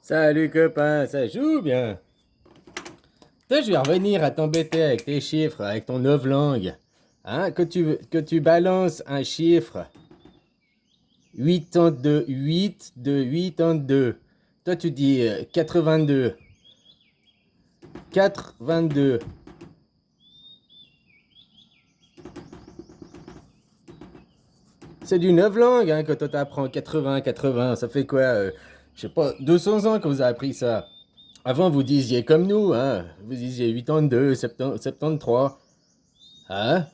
Salut copain, ça joue bien. Toi, je vais revenir à t'embêter avec tes chiffres, avec ton novlangue. Hein, que tu balances un chiffre 82, 8 de 82. Toi, tu dis 82. 4, 22. C'est du novlangue hein, que toi t'apprends. 80, 80. Ça fait quoi je sais pas, 200 ans que vous avez appris ça. Avant, vous disiez comme nous, hein. Vous disiez 82, 73. Hein?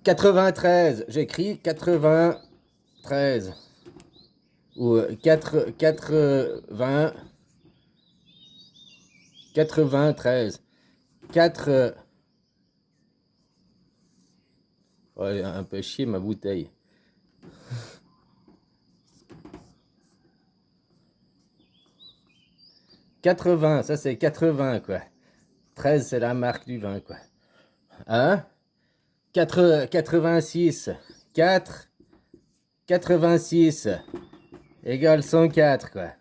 93, j'écris 93. Ou 4, 93. 4. Ouais, un peu chier ma bouteille. 80, ça c'est 80 quoi. 13 c'est la marque du vin quoi. Hein? 86. 4, 86 égale 104 quoi.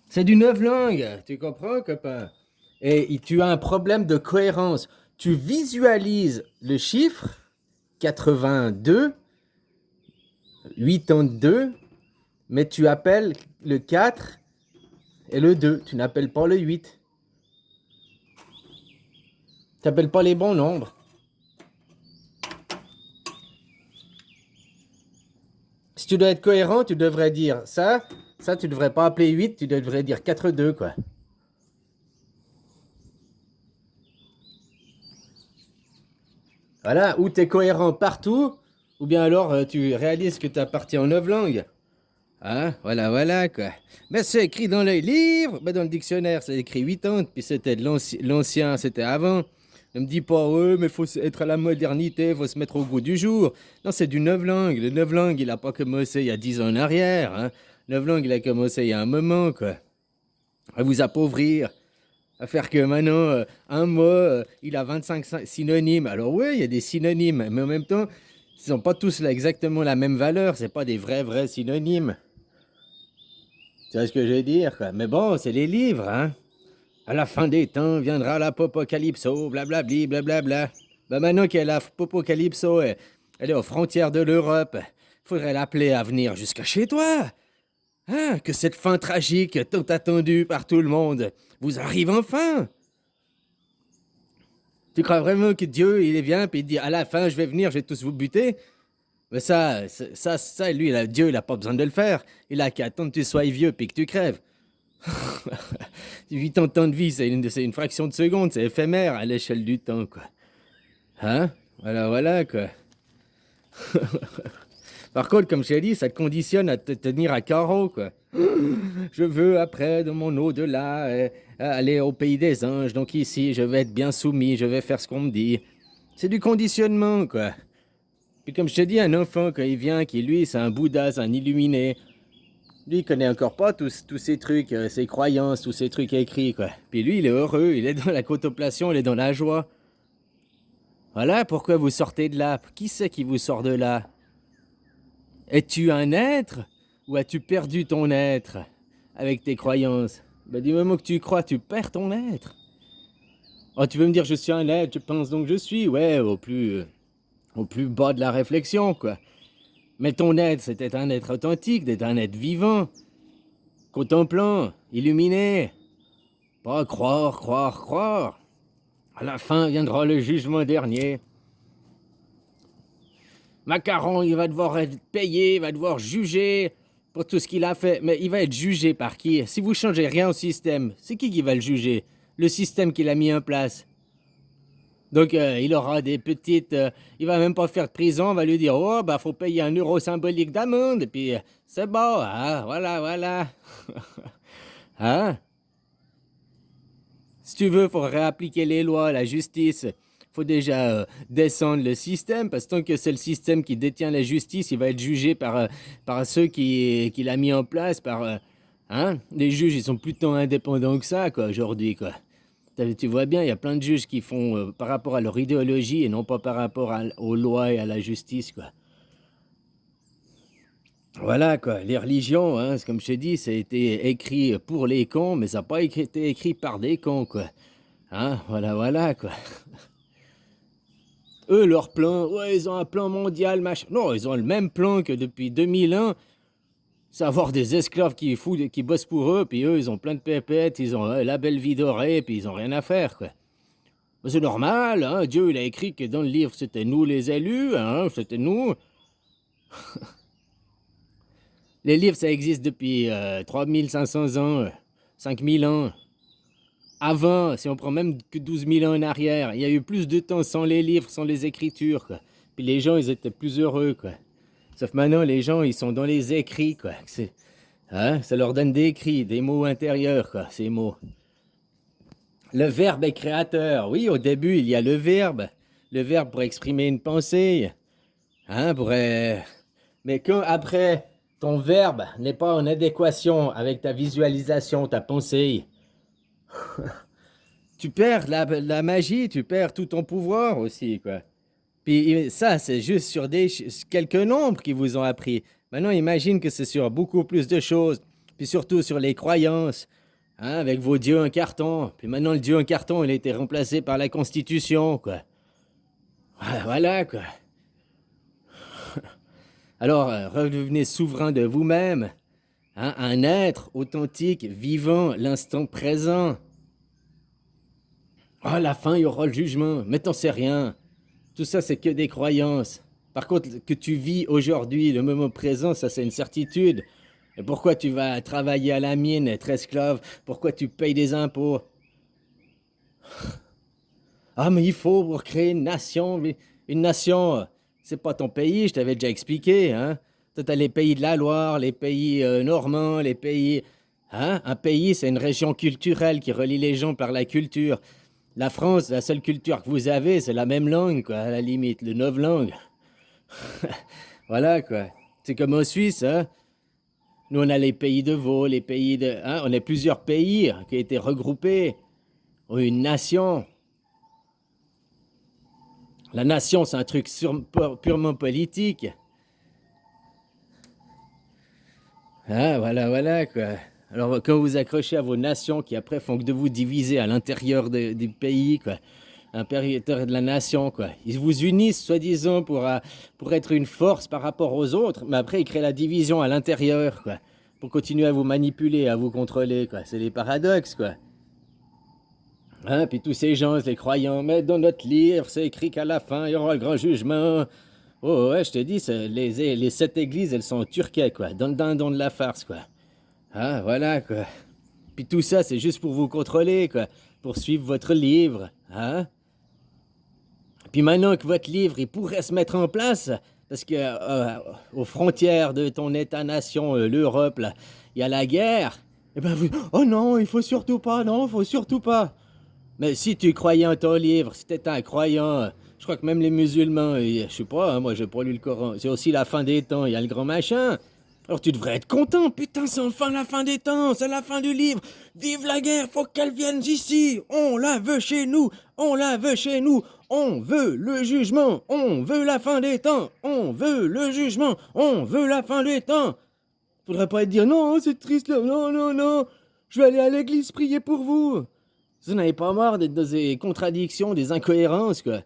C'est du neuf langues, tu comprends copain? Et tu as un problème de cohérence. Tu visualises le chiffre 82, 82, mais tu appelles le 4 et le 2. Tu n'appelles pas le 8. Tu n'appelles pas les bons nombres. Si tu dois être cohérent, tu devrais dire ça. Ça, tu devrais pas appeler 8, tu devrais dire 4-2, quoi. Voilà, ou tu es cohérent partout, ou bien alors tu réalises que tu as parti en 9 langues. Hein, voilà, voilà, quoi. Mais c'est écrit dans les livres, mais dans le dictionnaire, c'est écrit 80, puis c'était de l'ancien, c'était avant. Ne me dis pas, ouais, mais faut être à la modernité, faut se mettre au goût du jour. Non, c'est du neuf langues. Le neuf langues, il a pas commencé il y a 10 ans en arrière. Hein. Neuf langues, il a commencé il y a un moment, quoi. À vous appauvrir, à faire que maintenant, un mot, il a 25 synonymes. Alors oui, il y a des synonymes, mais en même temps, ils n'ont pas tous exactement la même valeur. C'est pas des vrais synonymes. Tu vois ce que je veux dire, quoi. Mais bon, c'est les livres, hein. À la fin des temps viendra l'apocalypso, blablabli, blablabla. Ben maintenant qu'elle a l'apocalypso, elle est aux frontières de l'Europe. Faudrait l'appeler à venir jusqu'à chez toi. Hein, que cette fin tragique, tant attendue par tout le monde, vous arrive enfin. Tu crois vraiment que Dieu, il vient puis il dit à la fin, je vais venir, je vais tous vous buter? Mais ça, lui, Dieu, il a pas besoin de le faire. Il a qu'à attendre que tu sois vieux puis que tu crèves. 8 ans de temps de vie, c'est une fraction de seconde, c'est éphémère à l'échelle du temps, quoi. Hein? Voilà, voilà, quoi. Par contre, comme je t'ai dit, ça te conditionne à te tenir à carreau, quoi. Je veux, après, dans mon au-delà, aller au pays des anges. Donc ici, je vais être bien soumis, je vais faire ce qu'on me dit. C'est du conditionnement, quoi. Puis comme je te dis, un enfant, quand il vient, qui lui, c'est un Bouddha, c'est un illuminé, lui, il connaît encore pas tous ces trucs, ses croyances, tous ces trucs écrits, quoi. Puis lui, il est heureux, il est dans la contemplation, il est dans la joie. Voilà pourquoi vous sortez de là. Qui c'est qui vous sort de là? Es-tu un être ou as-tu perdu ton être avec tes croyances? Ben, du moment que tu crois, tu perds ton être. Oh, tu veux me dire je suis un être, je pense donc je suis, ouais, au plus bas de la réflexion, quoi. Mais ton être, c'était un être authentique, d'être un être vivant, contemplant, illuminé. Pas croire, croire, croire. À la fin viendra le jugement dernier. Macaron, il va devoir être payé, il va devoir juger pour tout ce qu'il a fait. Mais il va être jugé par qui? Si vous changez rien au système, c'est qui va le juger? Le système qu'il a mis en place. Donc il aura des petites... il va même pas faire de prison, on va lui dire, oh, bah faut payer 1 euro symbolique d'amende, et puis c'est bon, hein, voilà, voilà. Hein? Si tu veux, faut réappliquer les lois, la justice. Faut déjà descendre le système, parce que tant que c'est le système qui détient la justice, il va être jugé par ceux qui l'a mis en place, hein? Les juges, ils sont plutôt indépendants que ça, quoi, aujourd'hui, quoi. Tu vois bien, il y a plein de juges qui font par rapport à leur idéologie et non pas par rapport aux lois et à la justice, quoi. Voilà quoi, les religions, hein, c'est comme je te dis, ça a été écrit pour les cons, mais ça n'a pas été écrit par des cons, quoi. Hein, voilà, voilà, quoi. Eux, leur plan, ouais, ils ont un plan mondial, machin. Non, ils ont le même plan que depuis 2001, c'est avoir des esclaves qui bossent pour eux, puis eux, ils ont plein de pépettes, ils ont la belle vie dorée, puis ils ont rien à faire, quoi. Mais c'est normal, hein, Dieu, il a écrit que dans le livre, c'était nous les élus, hein, c'était nous. Les livres, ça existe depuis 3500 ans, 5000 ans. Avant, si on prend même que 12 000 ans en arrière, il y a eu plus de temps sans les livres, sans les écritures, quoi. Puis les gens, ils étaient plus heureux, quoi. Sauf maintenant, les gens, ils sont dans les écrits, quoi. Hein, ça leur donne des écrits, des mots intérieurs, quoi, ces mots. Le verbe est créateur. Oui, au début, il y a le verbe. Le verbe pour exprimer une pensée. Hein, Mais quand après, ton verbe n'est pas en adéquation avec ta visualisation, ta pensée, tu perds la magie, tu perds tout ton pouvoir aussi, quoi. Puis ça, c'est juste sur quelques nombres qui vous ont appris. Maintenant, imagine que c'est sur beaucoup plus de choses, puis surtout sur les croyances, hein, avec vos dieux en carton. Puis maintenant, le dieu en carton, il a été remplacé par la Constitution, quoi. Voilà, quoi. Alors, redevenez souverain de vous-même, hein, un être authentique, vivant, l'instant présent. Ah, à la fin, il y aura le jugement, mais t'en sais rien. Tout ça, c'est que des croyances. Par contre, que tu vis aujourd'hui, le moment présent, ça, c'est une certitude. Et pourquoi tu vas travailler à la mine, être esclave? Pourquoi tu payes des impôts? Ah, mais il faut pour créer une nation. Une nation, c'est pas ton pays, je t'avais déjà expliqué, hein? Toi, t'as les pays de la Loire, les pays normands, les pays... Hein? Un pays, c'est une région culturelle qui relie les gens par la culture. La France, la seule culture que vous avez, c'est la même langue, quoi, à la limite, le neuf langues. Voilà, quoi. C'est comme en Suisse, hein? Nous, on a les pays de Vaud, les pays de... Hein? On a plusieurs pays qui ont été regroupés. Une nation. La nation, c'est un truc purement politique. Ah, voilà, voilà, quoi. Alors, quand vous accrochez à vos nations qui après font que de vous diviser à l'intérieur du pays, quoi, à l'intérieur de la nation, quoi. Ils vous unissent, soi-disant, pour être une force par rapport aux autres, mais après, ils créent la division à l'intérieur, quoi, pour continuer à vous manipuler, à vous contrôler, quoi. C'est les paradoxes, quoi. Hein, puis tous ces gens, les croyants, mais dans notre livre, c'est écrit qu'à la fin, il y aura le grand jugement. Oh, ouais, je te dis, les 7 églises, elles sont en turquais, quoi, dans le dindon de la farce, quoi. Ah, voilà, quoi. Puis tout ça, c'est juste pour vous contrôler, quoi, pour suivre votre livre, hein. Puis maintenant que votre livre, il pourrait se mettre en place, parce que aux frontières de ton État-nation, l'Europe, là, il y a la guerre, et ben vous... Oh non, il faut surtout pas, non, il faut surtout pas. Mais si tu croyais en ton livre, si t'étais un croyant, je crois que même les musulmans, je sais pas, hein, moi j'ai pas lu le Coran, c'est aussi la fin des temps, il y a le grand machin. Alors tu devrais être content, putain, c'est enfin la fin des temps, c'est la fin du livre. Vive la guerre, faut qu'elle vienne ici, on la veut chez nous, on la veut chez nous, on veut le jugement, on veut la fin des temps, on veut le jugement, on veut la fin des temps. Faudrait pas être dire non, c'est triste là, non, non, non, je vais aller à l'église prier pour vous. Vous n'avez pas marre d'être dans des contradictions, des incohérences, quoi.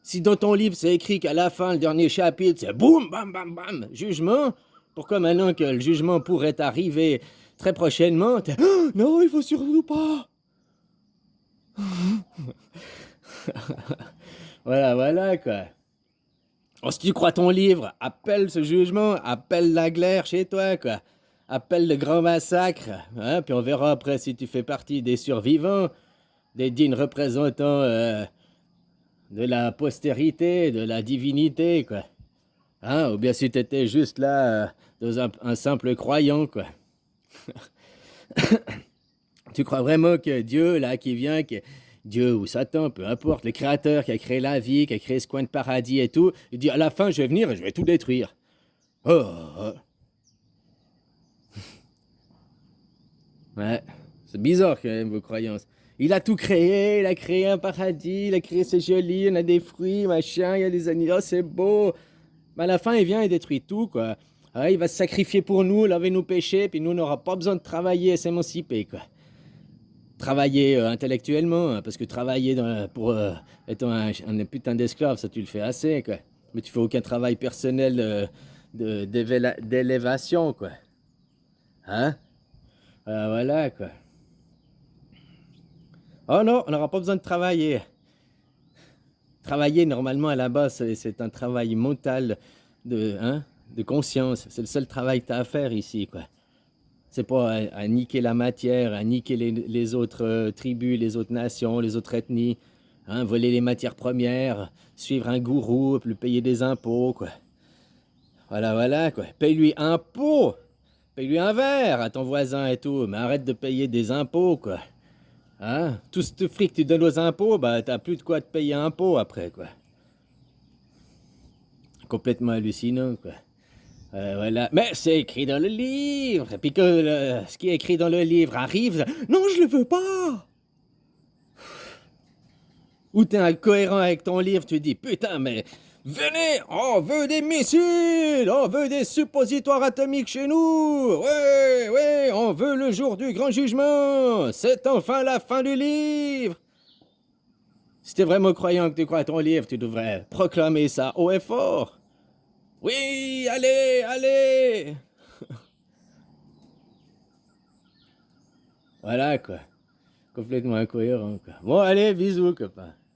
Si dans ton livre c'est écrit qu'à la fin, le dernier chapitre, c'est boum, bam, bam, bam, jugement, pourquoi maintenant que le jugement pourrait arriver très prochainement, t'es oh, non, il faut surtout pas. Voilà, voilà, quoi. Oh, si tu crois ton livre, appelle ce jugement, appelle la glaire chez toi, quoi. Appelle le grand massacre, hein, puis on verra après si tu fais partie des survivants, des dignes représentants de la postérité, de la divinité, quoi. Hein, ou bien si t'étais juste là, dans un simple croyant, quoi. Tu crois vraiment que Dieu, là, qui vient, que Dieu ou Satan, peu importe, le créateur qui a créé la vie, qui a créé ce coin de paradis et tout, il dit à la fin, je vais venir et je vais tout détruire. Oh, oh. Ouais, c'est bizarre quand même vos croyances. Il a tout créé, il a créé un paradis, il a créé c'est joli, on a des fruits, machin, il y a des animaux, oh, c'est beau. Mais à la fin, il vient et détruit tout, quoi. Ah, il va se sacrifier pour nous, laver nos péchés, puis nous, on n'aura pas besoin de travailler et s'émanciper, quoi. Travailler intellectuellement, hein, parce que travailler pour être un putain d'esclave, ça tu le fais assez, quoi. Mais tu fais aucun travail personnel d'élévation, quoi. Hein? Voilà, quoi. Oh non, on n'aura pas besoin de travailler. Travailler, normalement, à la base, c'est un travail mental de conscience. C'est le seul travail que tu as à faire ici, quoi. C'est pas à niquer la matière, à niquer les autres tribus, les autres nations, les autres ethnies, hein, voler les matières premières, suivre un gourou, lui payer des impôts, quoi. Voilà, voilà, quoi. Paye-lui un pot, paye-lui un verre à ton voisin et tout, mais arrête de payer des impôts, quoi. Hein? Tout ce fric que tu donnes aux impôts, bah t'as plus de quoi te payer un pot après, quoi. Complètement hallucinant, quoi. Voilà. Mais c'est écrit dans le livre. Et puis que ce qui est écrit dans le livre arrive. Non, je le veux pas. Ou t'es incohérent avec ton livre, tu dis putain, mais venez, on veut des missiles, on veut des suppositoires atomiques chez nous. Ouais, ouais, on veut le jour du grand jugement. C'est enfin la fin du livre. Si t'es vraiment croyant que tu crois à ton livre, tu devrais proclamer ça haut et fort. Oui, allez, allez. Voilà quoi. Complètement incohérent quoi. Bon, allez, bisous copain.